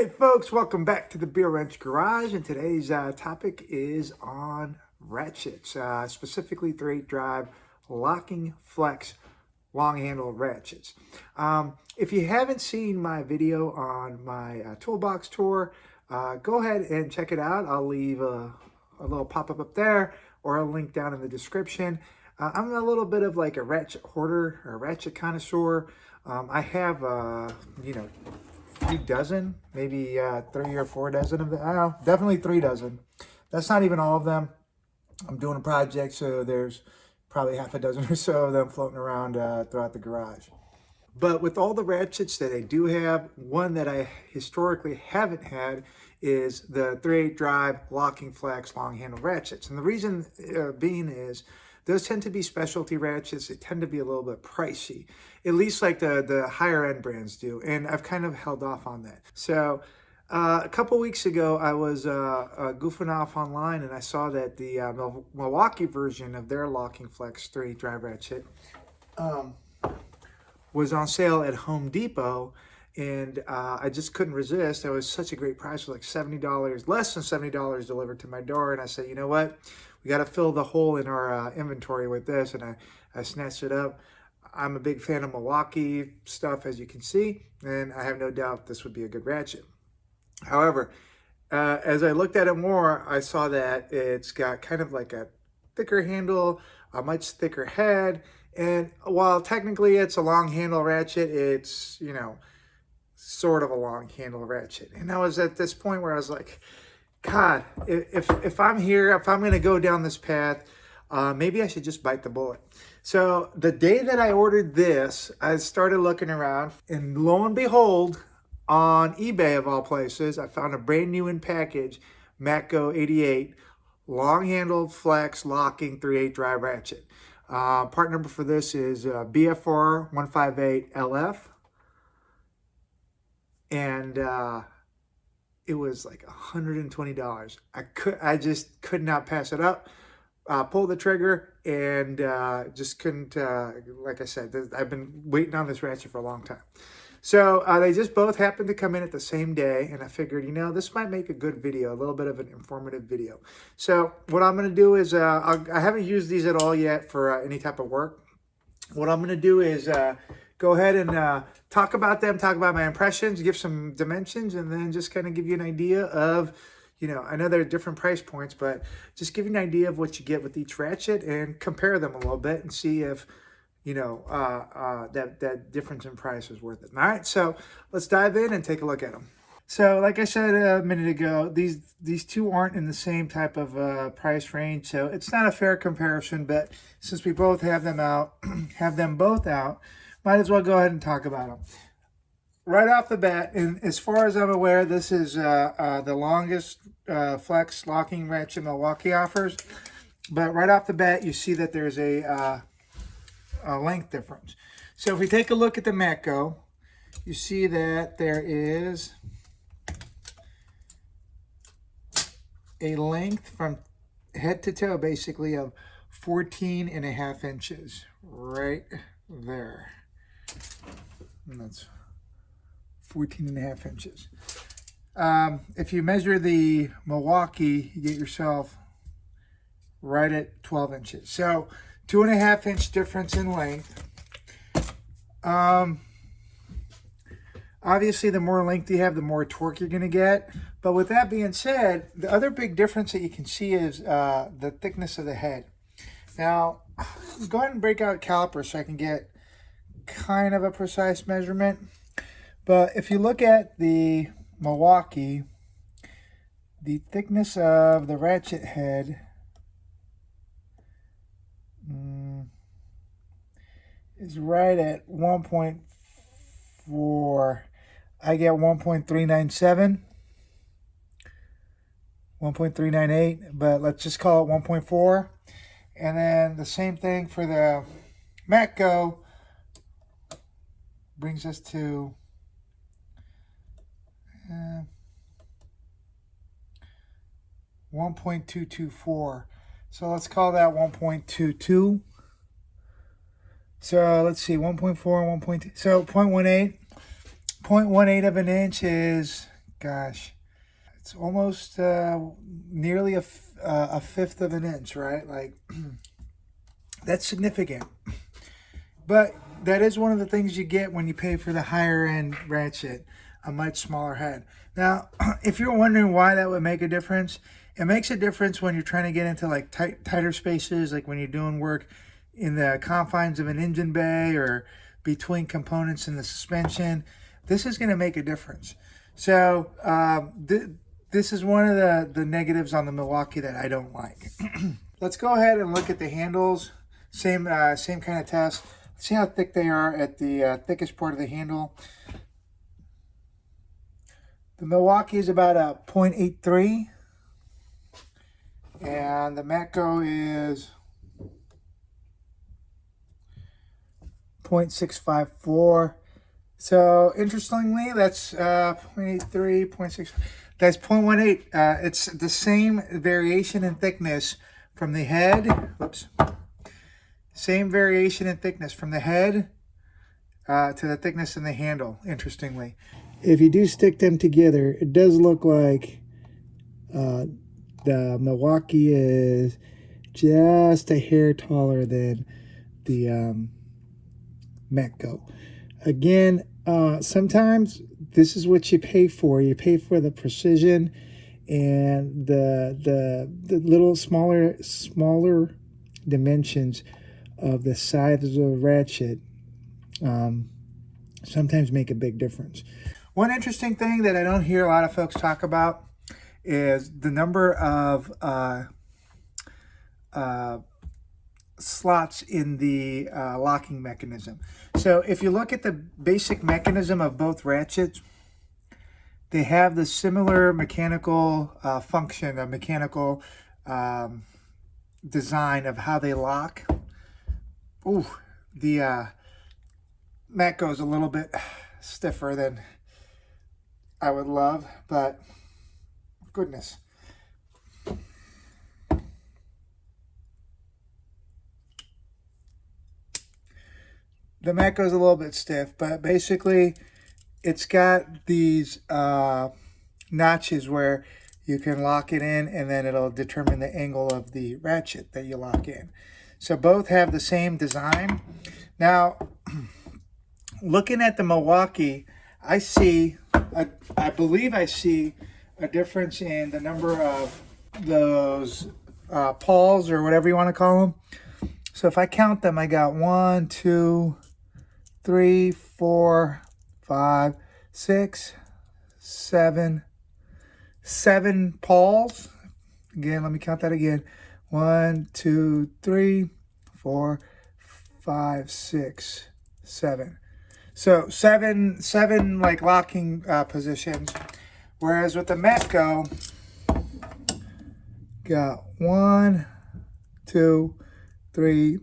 Hey folks, welcome back to the Beer Wrench Garage, and today's topic is on ratchets, specifically 3/8 drive locking flex long handle ratchets. If you haven't seen my video on my toolbox tour, go ahead and check it out. I'll leave a little pop-up up there or a link down in the description. I'm a little bit of like a ratchet hoarder or a ratchet connoisseur. I have, few dozen, maybe 3 or 4 dozen of them. I don't know, definitely 3 dozen. That's not even all of them. I'm doing a project, so there's probably half a dozen or so of them floating around throughout the garage. But with all the ratchets that I do have, one that I historically haven't had is the 3/8 drive locking flex long handle ratchets. And the reason being is those tend to be specialty ratchets. They tend to be a little bit pricey, at least like the higher end brands do. And I've kind of held off on that. So a couple weeks ago, I was goofing off online and I saw that the Milwaukee version of their locking flex 3/8 drive ratchet was on sale at Home Depot, and I just couldn't resist. It was such a great price, like $70, less than $70 delivered to my door. And I said, you know what? We got to fill the hole in our inventory with this. And I snatched it up. I'm a big fan of Milwaukee stuff, as you can see, and I have no doubt this would be a good ratchet. However, as I looked at it more, I saw that it's got kind of like a thicker handle, a much thicker head. And while technically it's a long handle ratchet, it's, sort of a long handle ratchet. And I was at this point where I was like, God, if I'm here, if I'm going to go down this path, maybe I should just bite the bullet. So the day that I ordered this, I started looking around, and lo and behold, on eBay of all places, I found a brand new in package MATCO 88 long handle flex locking 3/8 drive ratchet. Part number for this is BFR158LF. And it was like $120. I just could not pass it up. Pulled the trigger and just couldn't. Like I said, I've been waiting on this ratchet for a long time. So they just both happened to come in at the same day, and I figured, this might make a good video, a little bit of an informative video. So what I'm going to do is, I haven't used these at all yet for any type of work. What I'm going to do is go ahead and talk about them, talk about my impressions, give some dimensions, and then just kind of give you an idea of, I know there are different price points, but just give you an idea of what you get with each ratchet and compare them a little bit and see if, that difference in price is worth it. All right, so let's dive in and take a look at them. So like I said a minute ago, these two aren't in the same type of price range, so it's not a fair comparison, but since we both have them out, might as well go ahead and talk about them. Right off the bat, and as far as I'm aware, this is the longest flex locking ratchet Milwaukee offers. But right off the bat, you see that there's a length difference. So if we take a look at the MATCO, you see that there is a length from head to toe, basically, of 14.5 inches right there. And that's 14.5 inches. If you measure the Milwaukee, you get yourself right at 12 inches. So 2.5 inch difference in length. Obviously, the more length you have, the more torque you're going to get. But with that being said, the other big difference that you can see is the thickness of the head. Now, go ahead and break out calipers so I can get kind of a precise measurement. But if you look at the Milwaukee, the thickness of the ratchet head is right at 1.4. I get 1.397, 1.398, but let's just call it 1.4. And then the same thing for the MATCO brings us to 1.224. So let's call that 1.22. So let's see, 1.4, 1.2, so 0.18. 0.18 of an inch is gosh, it's almost nearly a fifth of an inch, right? Like, that's significant. But that is one of the things you get when you pay for the higher end ratchet, a much smaller head. Now, if you're wondering why that would make a difference, it makes a difference when you're trying to get into like tighter spaces, like when you're doing work in the confines of an engine bay or between components in the suspension. This is going to make a difference. So this is one of the negatives on the Milwaukee that I don't like. Let's go ahead and look at the handles. Same kind of test. See how thick they are at the thickest part of the handle. The Milwaukee is about a 0.83, and the MATCO is 0.654. So interestingly, that's 0.83, 0.6. That's 0.18. It's the same variation in thickness from the head. Whoops. Same variation in thickness from the head to the thickness in the handle, interestingly. If you do stick them together, it does look like the Milwaukee is just a hair taller than the MATCO. Again, sometimes this is what you pay for. You pay for the precision and the little smaller dimensions of the size of the ratchet sometimes make a big difference. One interesting thing that I don't hear a lot of folks talk about is the number of slots in the locking mechanism. So if you look at the basic mechanism of both ratchets, they have the similar mechanical function, a mechanical design of how they lock. Ooh, the MATCO is a little bit stiffer than I would love, but goodness. The MATCO is a little bit stiff, but basically it's got these notches where you can lock it in, and then it'll determine the angle of the ratchet that you lock in. So both have the same design. Now, looking at the Milwaukee, I believe I see a difference in the number of those pawls, or whatever you want to call them. So if I count them, I got 1, 2, 3, 4, 5, 6, 7 pawls. Again, let me count that again. 1, 2, 3, 4, 5, 6, 7. So seven like locking positions. Whereas with the MATCO, got 1, 2, 3,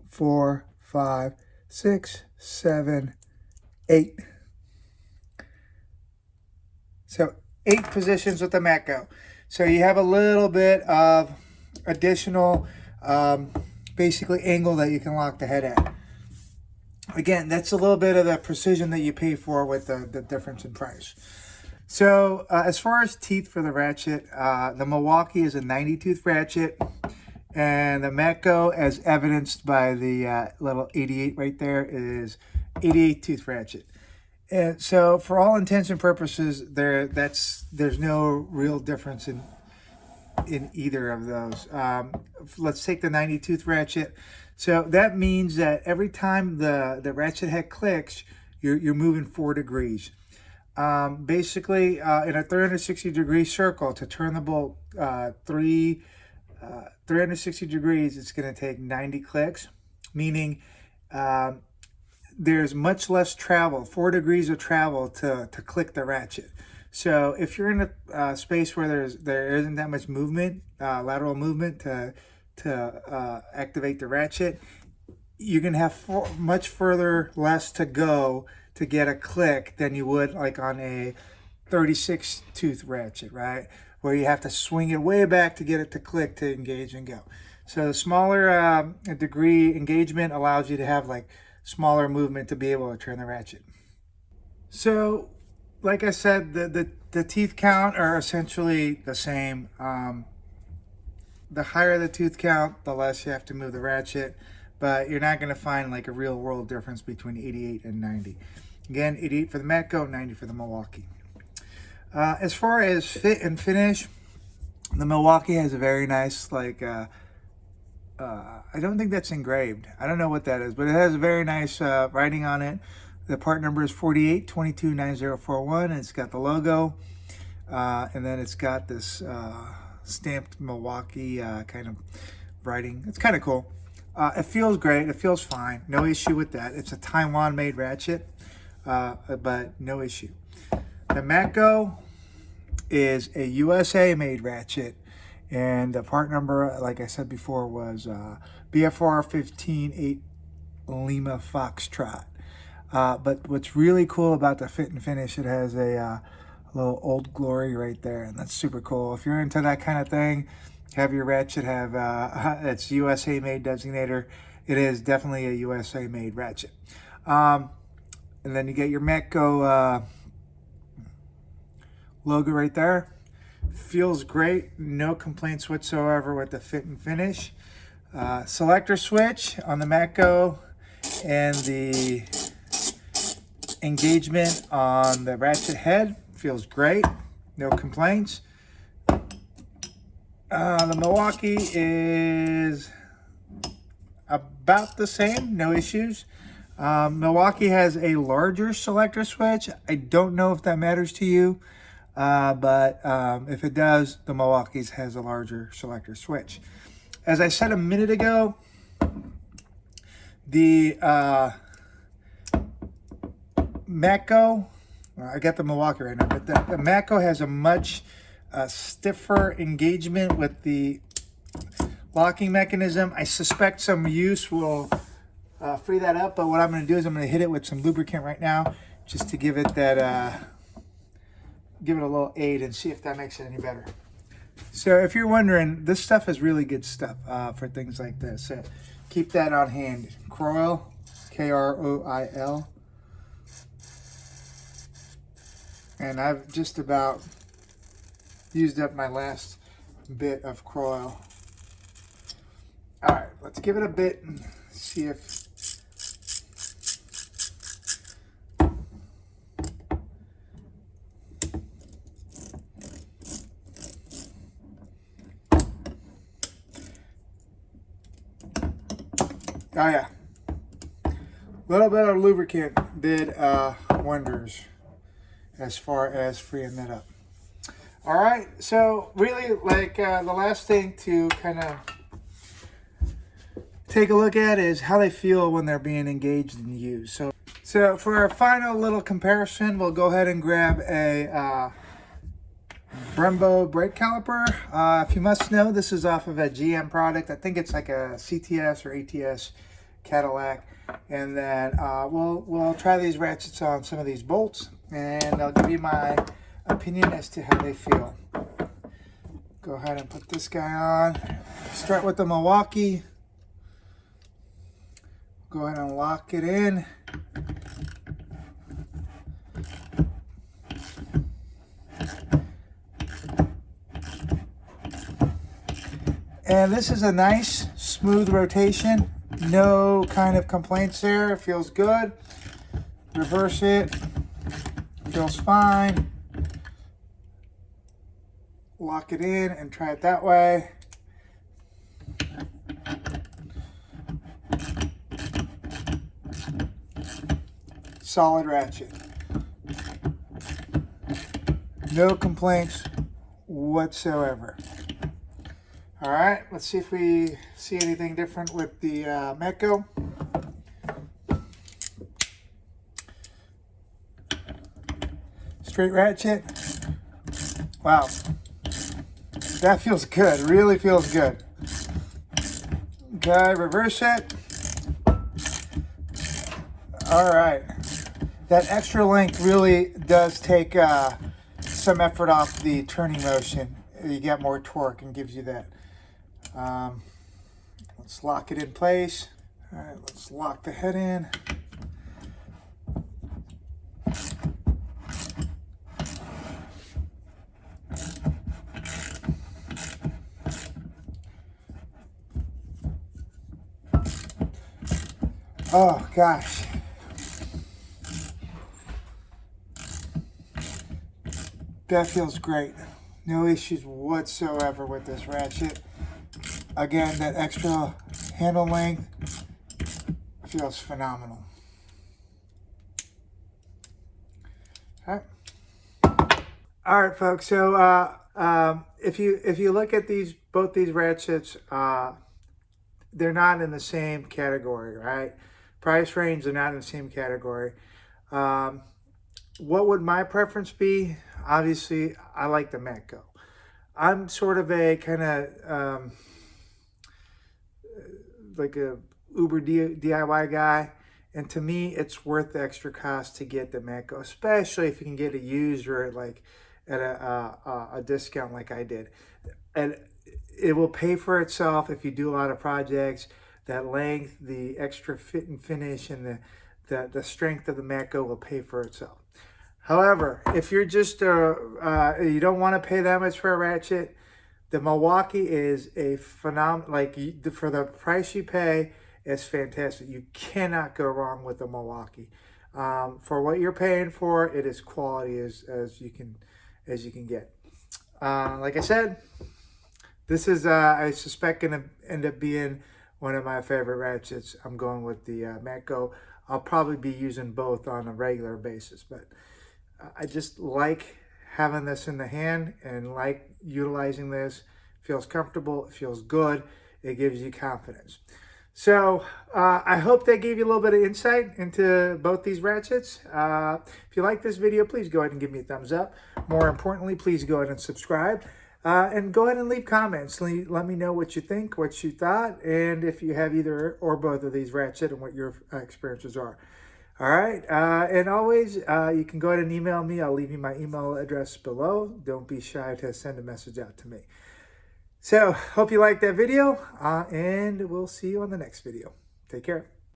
4, 5, 6, 7, 8. So 8 positions with the MATCO. So you have a little bit of additional basically angle that you can lock the head at. Again, that's a little bit of the precision that you pay for with the difference in price. So as far as teeth for the ratchet, the Milwaukee is a 90-tooth ratchet, and the MATCO, as evidenced by the little 88 right there, is 88-tooth ratchet. And so for all intents and purposes, there's no real difference in either of those. Let's take the 90-tooth ratchet. So that means that every time the ratchet head clicks, you're moving 4 degrees. Basically, in a 360-degree circle, to turn the bolt 360 degrees, it's going to take 90 clicks, meaning there's much less travel, 4 degrees of travel to click the ratchet. So if you're in a space where there isn't that much movement, lateral movement to activate the ratchet, you're going to have much further less to go to get a click than you would like on a 36-tooth ratchet, right? Where you have to swing it way back to get it to click to engage and go. So the smaller degree engagement allows you to have like smaller movement to be able to turn the ratchet. So like I said, the teeth count are essentially the same. The higher the tooth count, the less you have to move the ratchet, but you're not going to find like a real world difference between 88 and 90. Again, 88 for the Matco, 90 for the Milwaukee. As far as fit and finish, the Milwaukee has a very nice, like, I don't think that's engraved. I don't know what that is, but it has a very nice writing on it. The part number is 48229041, and it's got the logo, and then it's got this stamped Milwaukee kind of writing. It's kind of cool. It feels great. It feels fine. No issue with that. It's a Taiwan-made ratchet, but no issue. The MATCO is a USA-made ratchet, and the part number, like I said before, was BFR158LF. But what's really cool about the fit and finish, it has a little Old Glory right there, and that's super cool. If you're into that kind of thing, have your ratchet have it's USA made designator. It is definitely a USA made ratchet. And then you get your MATCO logo right there. Feels great. No complaints whatsoever with the fit and finish. Selector switch on the MATCO and the engagement on the ratchet head feels great. No complaints. The Milwaukee is about the same. No issues. Milwaukee has a larger selector switch. I don't know if that matters to you, but if it does, the Milwaukee's has a larger selector switch. As I said a minute ago, the MATCO, I got the Milwaukee right now, but the MATCO has a much stiffer engagement with the locking mechanism. I suspect some use will free that up, but what I'm going to do is I'm going to hit it with some lubricant right now, just to give it that, give it a little aid and see if that makes it any better. So if you're wondering, this stuff is really good stuff for things like this. So keep that on hand. Kroil, Kroil. And I've just about used up my last bit of Kroil. All right, let's give it a bit and see if... Oh yeah, a little bit of lubricant did wonders as far as freeing that up. All right, so really like the last thing to kind of take a look at is how they feel when they're being engaged and used. So for our final little comparison, we'll go ahead and grab a Brembo brake caliper. If you must know, this is off of a GM product. I think it's like a CTS or ATS Cadillac. And then we'll try these ratchets on some of these bolts, and I'll give you my opinion as to how they feel. Go ahead and put this guy on. Start with the Milwaukee. Go ahead and lock it in. And this is a nice smooth rotation. No kind of complaints there. It feels good. Reverse it. Feels fine. Lock it in and try it that way. Solid ratchet. No complaints whatsoever. All right, let's see if we see anything different with the MATCO. Straight ratchet. Wow, that feels good, really feels good. Okay, reverse it. All right, that extra length really does take some effort off the turning motion. You get more torque and gives you that. Let's lock it in place. All right, let's lock the head in. Oh gosh. That feels great. No issues whatsoever with this ratchet. Again, that extra handle length feels phenomenal. All right, folks. So if you look at both these ratchets, they're not in the same category, right? Price range, they're not in the same category. What would my preference be? Obviously, I like the MATCO. I'm sort of a kind of like a Uber DIY guy. And to me, it's worth the extra cost to get the MATCO, especially if you can get a used or at a discount like I did. And it will pay for itself if you do a lot of projects. That length, the extra fit and finish, and the strength of the MATCO will pay for itself. However, if you're just you don't want to pay that much for a ratchet, the Milwaukee is a phenomenal, for the price you pay, it's fantastic. You cannot go wrong with the Milwaukee. For what you're paying for, it is quality as you can get. Like I said, this is I suspect going to end up being one of my favorite ratchets. I'm going with the MATCO. I'll probably be using both on a regular basis, but I just like having this in the hand and like utilizing this. It feels comfortable, it feels good, it gives you confidence. So I hope that gave you a little bit of insight into both these ratchets. If you like this video, please go ahead and give me a thumbs up. More importantly, please go ahead and subscribe. And go ahead and leave comments. Let me know what you think, what you thought, and if you have either or both of these ratchet and what your experiences are. All right, and always, you can go ahead and email me. I'll leave you my email address below. Don't be shy to send a message out to me. So, hope you liked that video, and we'll see you on the next video. Take care.